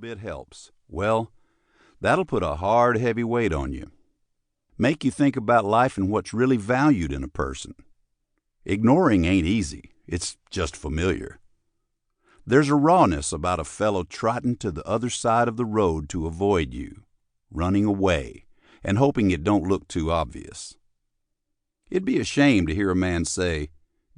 bit helps, well, that'll put a hard, heavy weight on you. Make you think about life and what's really valued in a person. Ignoring ain't easy. It's just familiar. There's a rawness about a fellow trotting to the other side of the road to avoid you, running away, and hoping it don't look too obvious. It'd be a shame to hear a man say,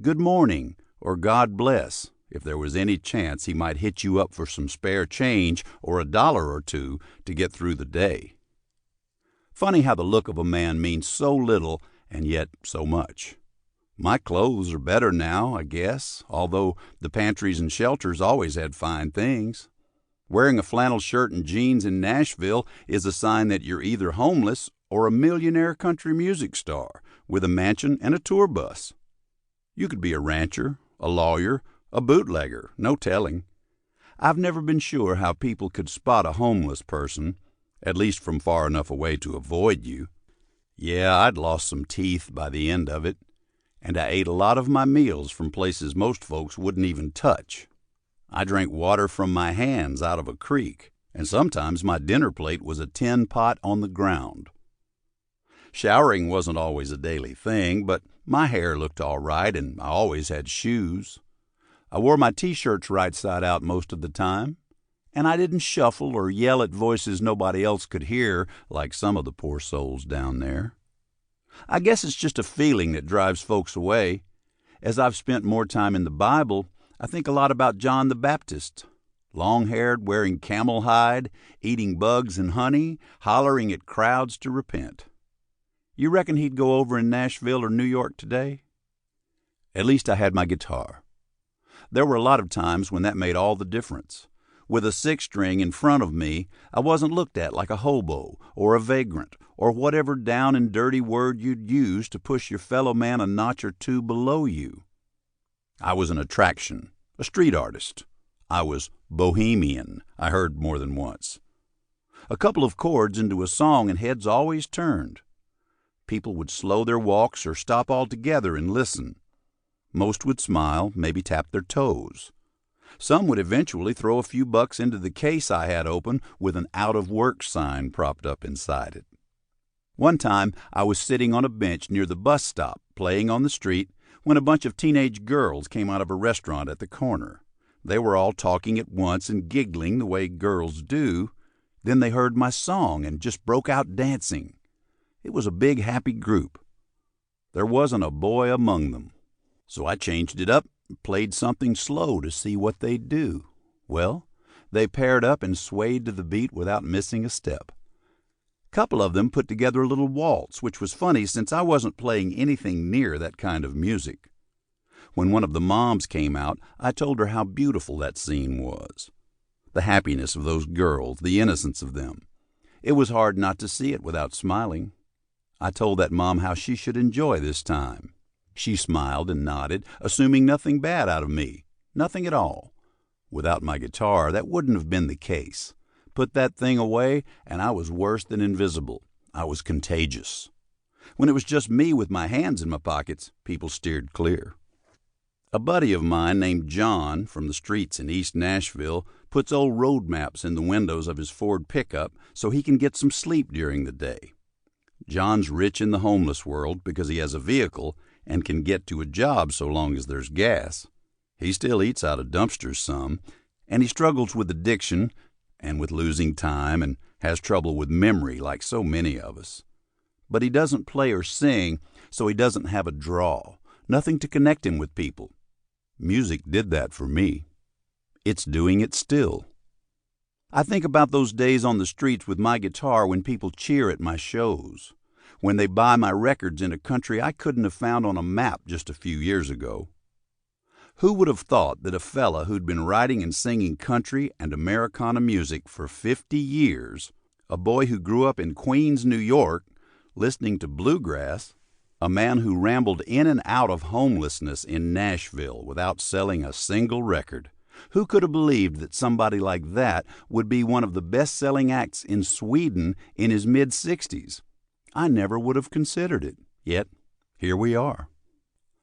"Good morning," or "God bless," if there was any chance he might hit you up for some spare change or $1 or $2 to get through the day. Funny how the look of a man means so little and yet so much. My clothes are better now, I guess, although the pantries and shelters always had fine things. Wearing a flannel shirt and jeans in Nashville is a sign that you're either homeless or a millionaire country music star with a mansion and a tour bus. You could be a rancher, a lawyer, a bootlegger, no telling. I've never been sure how people could spot a homeless person, at least from far enough away to avoid you. Yeah, I'd lost some teeth by the end of it, and I ate a lot of my meals from places most folks wouldn't even touch. I drank water from my hands out of a creek, and sometimes my dinner plate was a tin pot on the ground. Showering wasn't always a daily thing, but my hair looked all right, and I always had shoes. I wore my T-shirts right side out most of the time, and I didn't shuffle or yell at voices nobody else could hear like some of the poor souls down there. I guess it's just a feeling that drives folks away. As I've spent more time in the Bible, I think a lot about John the Baptist. Long-haired, wearing camel hide, eating bugs and honey, hollering at crowds to repent. You reckon he'd go over in Nashville or New York today? At least I had my guitar. There were a lot of times when that made all the difference. With a six-string in front of me, I wasn't looked at like a hobo or a vagrant or whatever down and dirty word you'd use to push your fellow man a notch or two below you. I was an attraction, a street artist. I was bohemian, I heard more than once. A couple of chords into a song and heads always turned. People would slow their walks or stop altogether and listen. Most would smile, maybe tap their toes. Some would eventually throw a few bucks into the case I had open with an out-of-work sign propped up inside it. One time, I was sitting on a bench near the bus stop, playing on the street, when a bunch of teenage girls came out of a restaurant at the corner. They were all talking at once and giggling the way girls do. Then they heard my song and just broke out dancing. It was a big, happy group. There wasn't a boy among them. So I changed it up and played something slow to see what they'd do. Well, they paired up and swayed to the beat without missing a step. A couple of them put together a little waltz, which was funny since I wasn't playing anything near that kind of music. When one of the moms came out, I told her how beautiful that scene was. The happiness of those girls, the innocence of them. It was hard not to see it without smiling. I told that mom how she should enjoy this time. She smiled and nodded, assuming nothing bad out of me, nothing at all. Without my guitar, that wouldn't have been the case. Put that thing away, and I was worse than invisible. I was contagious. When it was just me with my hands in my pockets, people steered clear. A buddy of mine named John from the streets in East Nashville puts old road maps in the windows of his Ford pickup so he can get some sleep during the day. John's rich in the homeless world because he has a vehicle and can get to a job so long as there's gas. He still eats out of dumpsters some, and he struggles with addiction and with losing time and has trouble with memory like so many of us. But he doesn't play or sing, so he doesn't have a draw, nothing to connect him with people. Music did that for me. It's doing it still. I think about those days on the streets with my guitar when people cheer at my shows, when they buy my records in a country I couldn't have found on a map just a few years ago. Who would have thought that a fella who'd been writing and singing country and Americana music for 50 years, a boy who grew up in Queens, New York, listening to bluegrass, a man who rambled in and out of homelessness in Nashville without selling a single record, who could have believed that somebody like that would be one of the best-selling acts in Sweden in his mid-60s? I never would have considered it, yet here we are.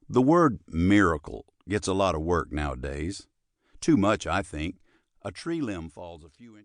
The word miracle gets a lot of work nowadays. Too much, I think. A tree limb falls a few inches.